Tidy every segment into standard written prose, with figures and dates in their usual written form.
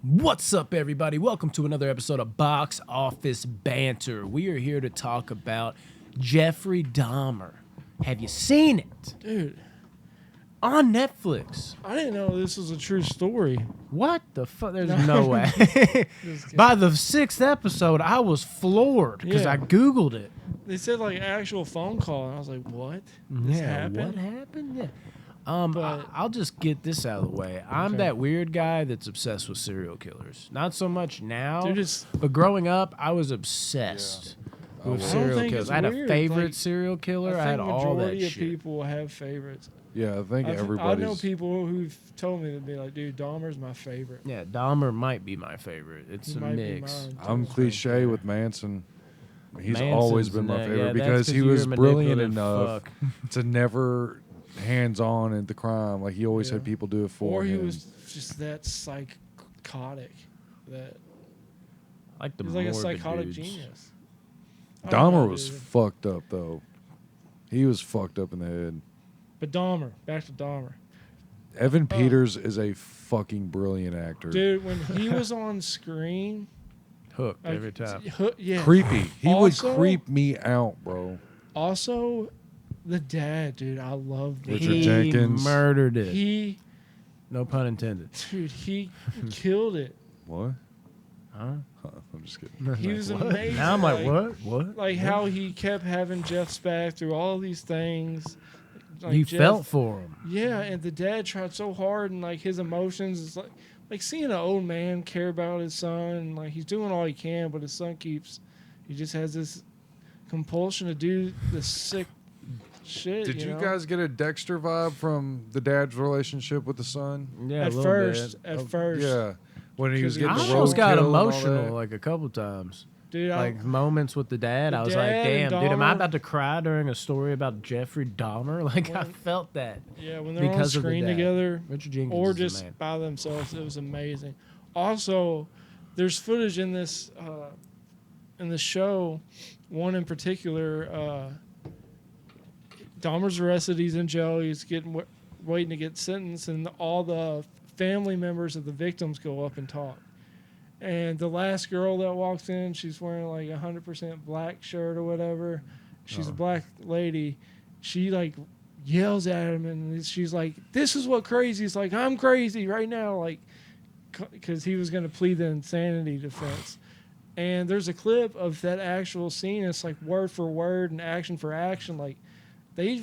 What's up, everybody? Welcome to another episode of Box Office Banter. We are here to talk about Jeffrey Dahmer. Have you seen it? Dude, On Netflix. I didn't know this was a true story. What the fuck? There's no way. By the 6th episode, I was floored because I Googled it. They said like actual phone call, and I was like, "What? This happened? What happened? Yeah. I'll just get this out of the way. I'm that weird guy that's obsessed with serial killers. Not so much now, Dude, but growing up, I was obsessed with serial killers. I had a favorite serial killer. I had all that shit. Majority of people have favorites. Yeah, I think everybody's... I know people who've told me to be like, "Dude, Dahmer's my favorite." Yeah, Dahmer might be my favorite. It's a mix. I'm cliche with Manson. He's Manson's always been my favorite because he was brilliant enough to never hands-on at the crime. Like, he always had people do it for him. Or he was just that psychotic. That like the he's like a morbid psychotic dudes. genius. Dahmer was fucked up, though. He was fucked up in the head. But Dahmer, back to Dahmer. Evan Peters is a fucking brilliant actor. Dude, when he was on screen... Hooked every time. Yeah. Creepy. He Also- would creep me out, bro. Also, the dad, dude, I love the Richard He Jenkins. murdered it. He, No pun intended. dude, he killed it. What? Huh? I'm just kidding. He was What? amazing. Now I'm like, what? What? Like how he kept having Jeff's back through all these things. Like You Jeff, felt for him. Yeah, and the dad tried so hard, and like his emotions is like seeing an old man care about his son. And, like he's doing all he can, but his son he just has this compulsion to do the sick shit. Did you know? guys get a Dexter vibe from the dad's relationship with the son? Yeah, At a little first, bit. at first, Yeah. When he was I getting I the almost got roadkill and all emotional that. like a couple times. dude. Like moments with the dad, The I was like, dad damn, and dude, am I Dahmer- about to cry during a story about Jeffrey Dahmer? Like, I felt that. Yeah, when they're because on of the screen dad. together, Richard Jenkins or is the just man. by themselves, it was amazing. Also, there's footage in this show. One in particular, Dahmer's arrested. He's in jail. He's waiting to get sentenced, and all the family members of the victims go up and talk. And the last girl that walks in, she's wearing like 100% black shirt or whatever. She's a black lady. She like yells at him, and she's like, "This is what crazy is like. I'm crazy right now," like, because he was going to plead the insanity defense. And there's a clip of that actual scene. It's like word for word and action for action. Like they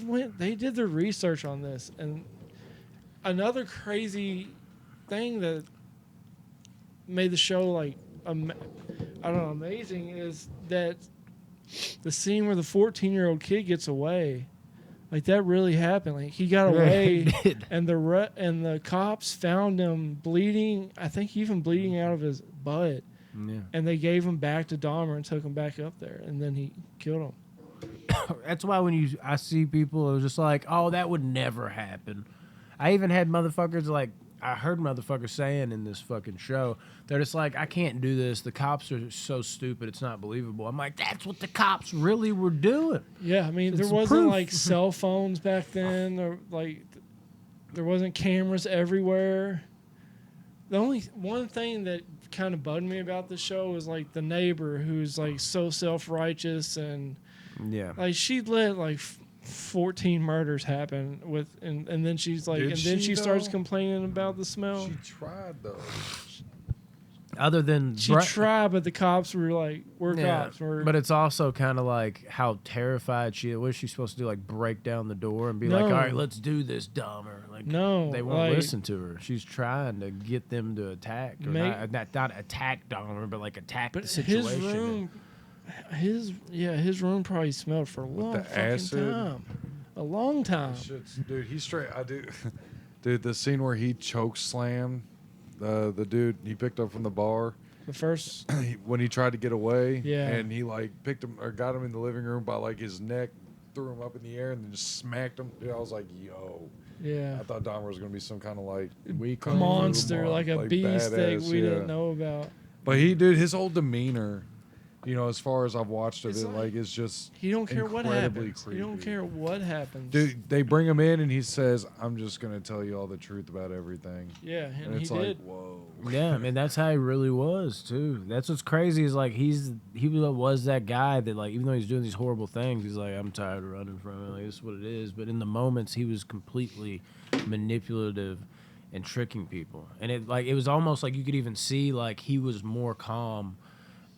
did their research on this. And another crazy thing that made the show like amazing is that the scene where the 14-year-old kid gets away. Like that really happened. Like he got away, and the cops found him bleeding. I think even bleeding out of his butt. Yeah. And they gave him back to Dahmer and took him back up there, and then he killed him. That's why when I see people, it was just like, oh, that would never happen. I even had motherfuckers like, I heard motherfuckers saying in this fucking show, they're just like, I can't do this. The cops are so stupid, it's not believable. I'm like, that's what the cops really were doing. Yeah, I mean, there It's wasn't proof. like cell phones back then, or like there wasn't cameras everywhere. The only one thing that kind of bugged me about the show was like the neighbor who's like so self-righteous, and Yeah. like she let like 14 murders happen with, and then she's like, Did and then she, she starts though? complaining about the smell. She tried, though. Other than She tried, but the cops were like, "We're cops." But it's also kind of like how terrified she is. What is she supposed to do? Like break down the door and be like, No. all right, let's do this, Dahmer. Like, No, they won't like- listen to her. She's trying to get them to attack. Or not attack Dahmer, but like attack the situation. His room probably smelled for a long the fucking acid? time. A long time. Dude, he's straight. I do. Dude, the scene where he choke slammed the dude he picked up from the bar The first, when he tried to get away. Yeah. And he like picked him or got him in the living room by like his neck, threw him up in the air, and then just smacked him. Dude, I was like, yo. yeah, I thought Dahmer was gonna be some kind of like Weakling. monster, like a beast that badass, we yeah. didn't know about. But he, dude, his whole demeanor You know, as far as I've watched of It's it, like- like it's just He don't care what incredibly happens. He don't creepy. care what happens. Dude, they bring him in and he says, "I'm just gonna tell you all the truth about everything." Yeah, And and he it's like, did. whoa. Yeah, I mean that's how he really was too. That's what's crazy is like he was that guy that like even though he's doing these horrible things, he's like I'm tired of running from it. Like this is what it is. But in the moments, he was completely manipulative and tricking people, and it was almost like you could even see like he was more calm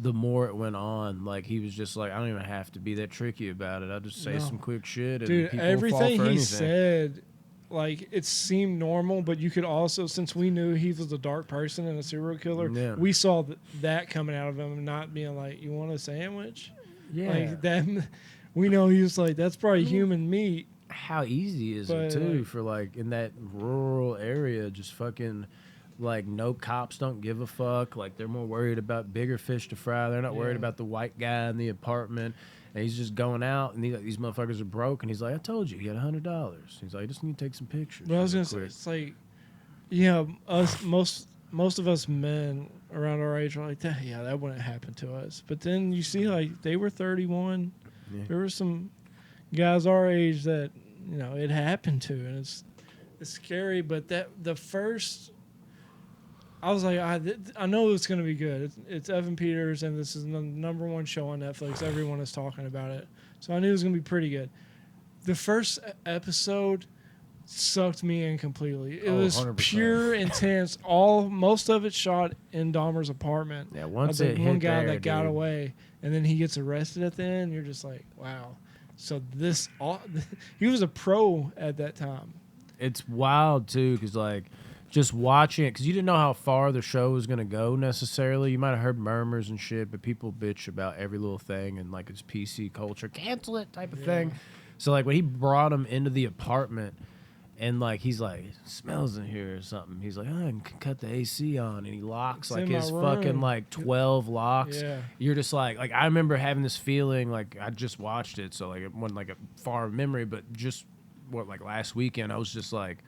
the more it went on. Like he was just like I don't even have to be that tricky about it. I'll just say No. some quick shit and Dude, people will fall everything for he anything. said, like it seemed normal, but you could also, since we knew he was a dark person and a serial killer, Yeah. we saw that coming out of him, and not being like, "You want a sandwich?" Yeah. Like that. We know he was like, "That's probably human meat." How easy is it But, too like- for like in that rural area, just fucking like no cops don't give a fuck. Like they're more worried about bigger fish to fry. They're not worried Yeah. about the white guy in the apartment. And he's just going out, and these motherfuckers are broke. And he's like, "I told you, he had $100." He's like, "I just need to take some pictures." But I was real gonna say, quick." it's like, yeah, us most of us men around our age are like, yeah, that wouldn't happen to us. But then you see, like, they were 31. Yeah. There were some guys our age that it happened to, and it's scary. But the first, I was like, I know it's gonna be good. It's Evan Peters, and this is the number one show on Netflix. Everyone is talking about it, so I knew it was gonna be pretty good. The first episode sucked me in completely. It was 100%. pure intense. Most of it shot in Dahmer's apartment. Yeah, once The it one hit guy there, that got dude. away, and then he gets arrested at the end. You're just like, wow. So he was a pro at that time. It's wild too, because like just watching it, because you didn't know how far the show was gonna go necessarily. You might have heard murmurs and shit, but people bitch about every little thing and like it's PC culture, cancel it type of thing. So like when he brought him into the apartment, and like he's like it smells in here or something. He's like, I can cut the AC on, and he locks It's like in my his fucking room. like 12 locks. Yeah. You're just like I remember having this feeling like I just watched it, so like it wasn't like a far memory, but just like last weekend I was just like,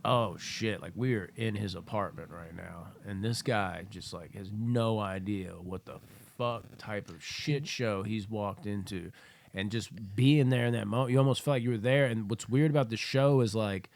oh shit, like we are in his apartment right now, and this guy just like has no idea what the fuck type of shit show he's walked into. And just being there in that moment, you almost felt like you were there. And what's weird about the show is like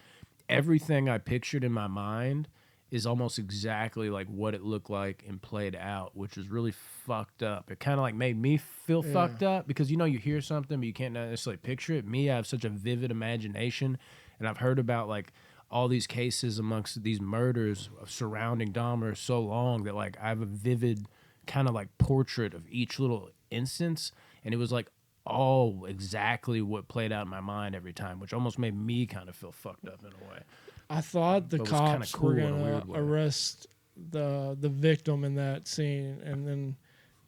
everything I pictured in my mind is almost exactly like what it looked like and played out, which was really fucked up. It kind of like made me feel fucked up because you hear something but you can't necessarily picture it. Me, I have such a vivid imagination, and I've heard about like all these cases amongst these murders surrounding Dahmer so long that like I have a vivid kind of like portrait of each little instance, and it was like all exactly what played out in my mind every time, which almost made me kind of feel fucked up in a way. I thought the But it was kinda cops cool were in a gonna weird way. arrest the victim in that scene, and then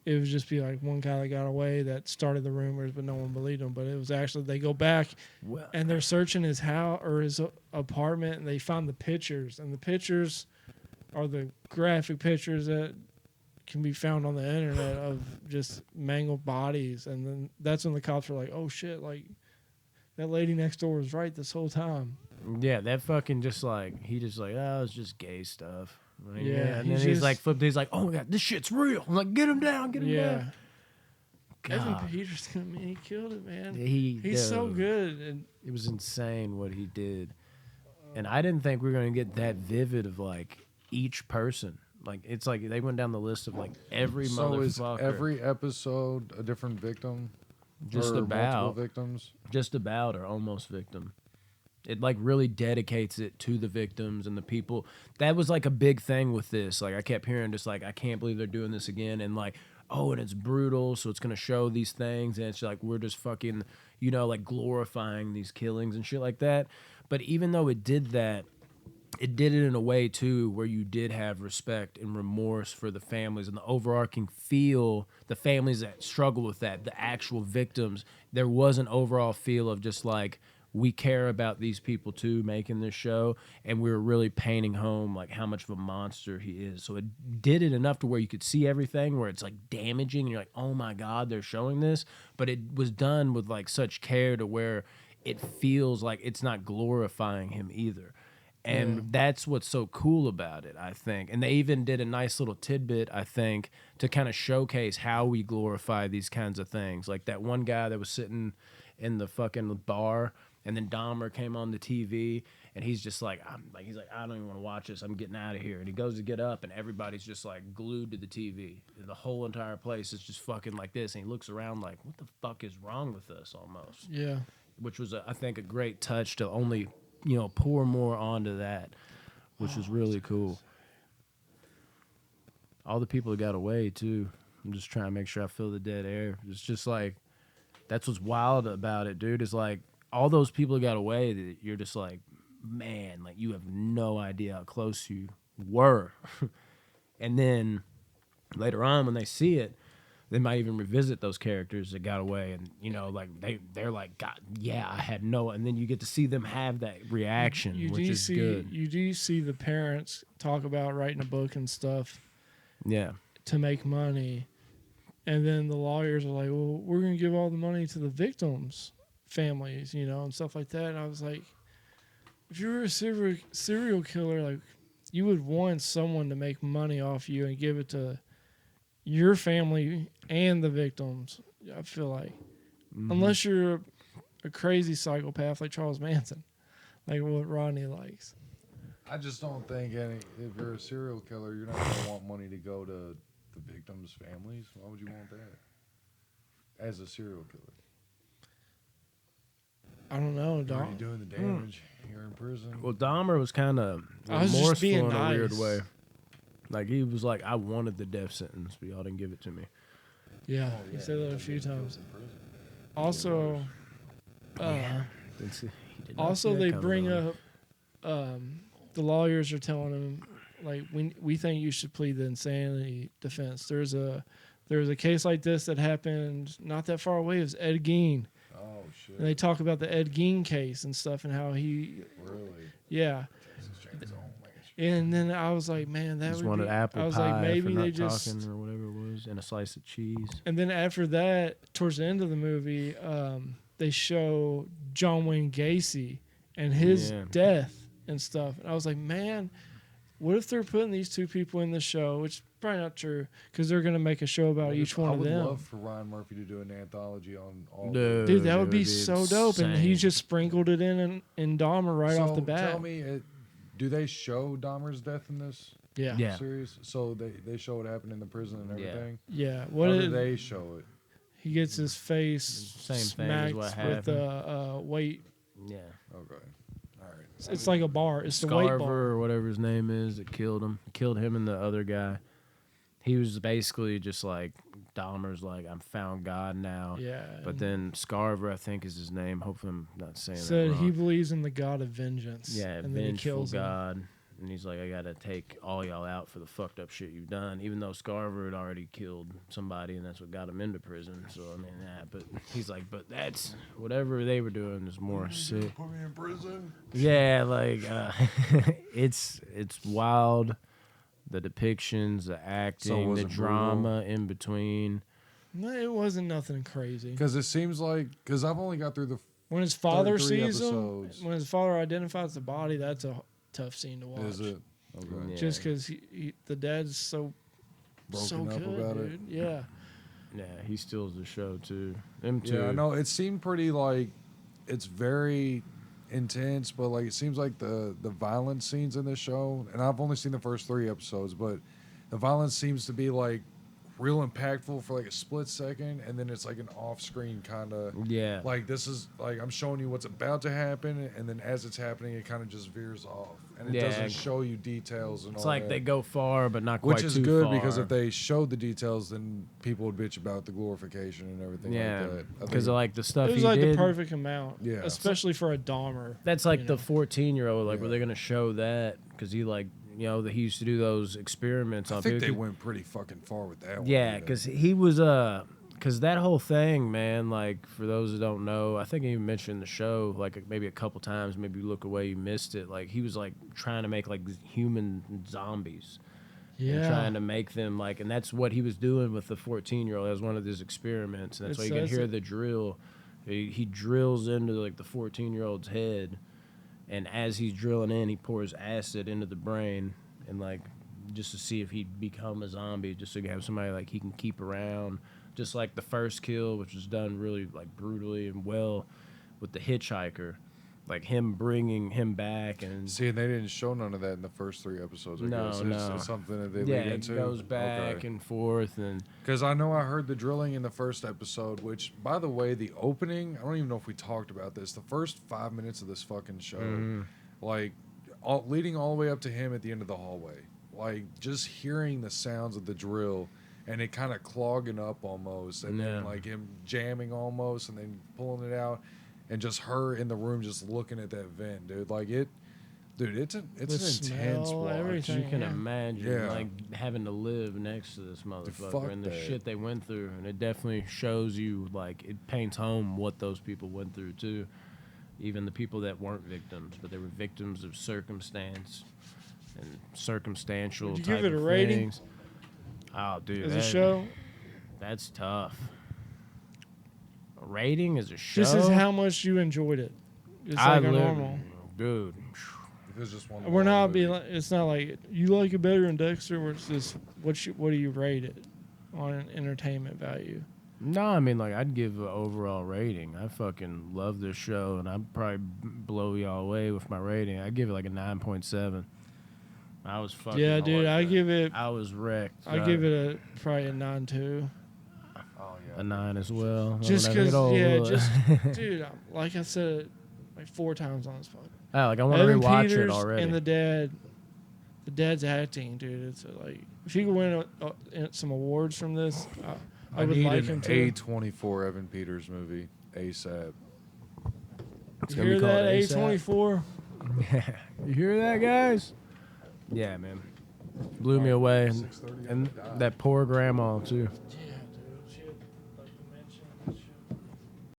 it would just be like one guy that got away that started the rumors, but no one believed him. But it was actually, they go back Well, and they're searching his house or his apartment, and they found the pictures, and the pictures are the graphic pictures that can be found on the internet of just mangled bodies. And then that's when the cops were like, oh shit, like that lady next door was right this whole time. yeah, that fucking just like he just like, oh, it's just gay stuff. Like, Yeah, and then he's he's just- like flipped. He's like, oh my god, this shit's real. I'm like, get him down, get him Yeah. down. Evan God, Peters, man, he killed it, man. he's so good. And It was insane what he did, and I didn't think we were gonna get that vivid of like each person. Like it's like they went down the list of like every So is motherfucker. every episode a different victim? Just or about. multiple victims? Just about or almost victim. It like really dedicates it to the victims and the people. That was like a big thing with this. Like I kept hearing just like, I can't believe they're doing this again. And like, oh, and it's brutal, so it's gonna show these things, and it's like we're just fucking, like glorifying these killings and shit like that. But even though it did that, it did it in a way too where you did have respect and remorse for the families and the overarching feel, the families that struggle with that, the actual victims. There was an overall feel of just like, we care about these people too making this show, and we were really painting home like how much of a monster he is. So it did it enough to where you could see everything, where it's like damaging and you're like, oh my god, they're showing this, but it was done with like such care to where it feels like it's not glorifying him either. And Yeah. that's what's so cool about it, I think. And they even did a nice little tidbit, I think, to kind of showcase how we glorify these kinds of things. Like that one guy that was sitting in the fucking bar, and then Dahmer came on the TV, and he's just like, he's like, I don't even want to watch this. I'm getting out of here. And he goes to get up, and everybody's just like glued to the TV. The whole entire place is just fucking like this. And he looks around like, what the fuck is wrong with us almost? Yeah. Which was, I think, a great touch to only, pour more onto that, which was really cool. All the people that got away, too. I'm just trying to make sure I fill the dead air. It's just like, that's what's wild about it, dude. Is like, all those people that got away, that you're just like, man, like, you have no idea how close you were. And then later on, when they see it, they might even revisit those characters that got away, and like they're like, God, yeah, I had no, and then you get to see them have that reaction, which is good. You do see the parents talk about writing a book and stuff Yeah, to make money, and then the lawyers are like, well, we're going to give all the money to the victims' families, and stuff like that. And I was like, if you were a serial killer, like, you would want someone to make money off you and give it to your family and the victims. I feel like, unless you're a crazy psychopath like Charles Manson, like what Rodney likes. I just don't think if you're a serial killer, you're not gonna want money to go to the victims' families. Why would you want that? As a serial killer, I don't know, you're already dog. doing the damage. You're in prison. well, Dahmer was kind of I was just remorseful being in a weird nice. way. Like, he was like, I wanted the death sentence, but y'all didn't give it to me. Yeah, Oh, he yeah, said that a because few he goes times. in prison. Also, Didn't see- he did not also see that they coming bring on. up the lawyers are telling him, like, we think you should plead the insanity defense. There's a case like this that happened not that far away. It was Ed Gein, Oh shit! and they talk about the Ed Gein case and stuff and how he, Really? yeah. And then I was like, man, that Just would wanted be. apple I was pie like, maybe for not they just. talking or whatever it was, and a slice of cheese. And then after that, towards the end of the movie, they show John Wayne Gacy and his Yeah. death and stuff. And I was like, man, what if they're putting these two people in the show? Which is probably not true, because they're going to make a show about each one I of would them. love for Ryan Murphy to do an anthology on all. Dude, that it would be so dope. And he insane. just sprinkled it in Dahmer right off the So, bat. tell me, do they show Dahmer's death in this Yeah. Yeah. series? So they show what happened in the prison and Yeah. everything. Yeah. How What do did they show it? he gets his face Same thing as smacked what with happened. weight. Yeah. Okay, all right. It's like a bar. It's the weight Scarver bar. or whatever his name is that killed him. Killed him and the other guy. He was basically just like, Dahmer's like, I'm found God now. Yeah. But and then Scarver, I think is his name. Hopefully I'm not saying said that wrong. he believes in the God of vengeance. Yeah, and then he vengeful kills him. God. And he's like, I gotta take all y'all out for the fucked up shit you've done. Even though Scarver had already killed somebody, and that's what got him into prison. So I mean, but he's like, but that's whatever they were doing is more sick. Put me in prison. Yeah, like it's wild. The depictions, the acting, was the it drama in between. No, it wasn't nothing crazy. Because it seems like, because I've only got through the. When his father 33 sees episodes. him, when his father identifies the body, that's a tough scene to watch. Is it? Okay. Yeah. Just because the dad's so Broken up good, about dude. it. Yeah. Yeah, he steals the show too. Him too. Yeah, I know. It seemed pretty like it's very intense, but like it seems like the violence scenes in this show, and I've only seen the first 3 episodes, but the violence seems to be like real impactful for like a split second, and then it's like an off-screen kind of Yeah. like this is like I'm showing you what's about to happen, and then as it's happening, it kind of just veers off, and it Yeah. doesn't show you details and It's all like that. they go far, but not quite Which is too good far. because if they showed the details, then people would bitch about the glorification and everything yeah, like that. I because think- like the stuff It was he like did. the perfect amount. Yeah. Especially for a Dahmer. That's like you the know. 14-year-old. Like, were Yeah. they gonna show that? Because he like, he used to do those experiments on I think people. they went pretty fucking far with that one. Yeah, because he was because that whole thing, man. Like, for those that don't know, I think I even mentioned in the show like maybe a couple times. Maybe you look away, you missed it. Like, he was like trying to make like human zombies. And Yeah. trying to make them like, and that's what he was doing with the 14-year-old. That was one of his experiments, and that's It why you can says hear it. the drill. He drills into like the 14-year-old's head, and as he's drilling in, he pours acid into the brain, and like just to see if he'd become a zombie, just to have somebody like he can keep around, just like the first kill, which was done really like brutally and well with the hitchhiker, like him bringing him back. And See, and they didn't show none of that in the first 3 episodes. I No, guess. no. It's something that they yeah, lead into. it goes back and forth, and Because I know I heard the drilling in the first episode, which, by the way, the opening, I don't even know if we talked about this. The first 5 minutes of this fucking show, like, leading all the way up to him at the end of the hallway. Like, just hearing the sounds of the drill and it kind of clogging up almost. And then, like, him jamming almost and then pulling it out. And just her in the room just looking at that vent, dude. Like, it's an intense smell, watch. everything. you can Yeah. imagine like having to live next to this motherfucker fuck and the that. shit they went through, and it definitely shows you, like, it paints home what those people went through too. Even the people that weren't victims, but they were victims of circumstance and circumstantial Would you type give it a of rating? things. Oh, dude, As a show, that's tough. A rating as a show. this is how much you enjoyed it. It's like a normal. Dude. If it's just one We're long not movie. being. It's not like you like it better than Dexter. Where it's just what do you rate it on an entertainment value? No, I mean, like, I'd give an overall rating. I fucking love this show, and I'd probably blow y'all away with my rating. I'd give it like a 9.7. I was fucking. Yeah, dude, I give it. I was wrecked. I give it probably a 9.2. Oh, yeah. a 9 as well. Just When I get because, old, yeah, look. just dude. Like I said, like 4 times on this podcast. Like I want to Evan rewatch Peters it already. and the dad's acting, dude. It's like if he could win some awards from this, I would need like an him to. A24 Evan Peters movie ASAP. It's You gonna be hear called that? ASAP. A24. You hear that, guys? Yeah, man. Blew me away, and that poor grandma too.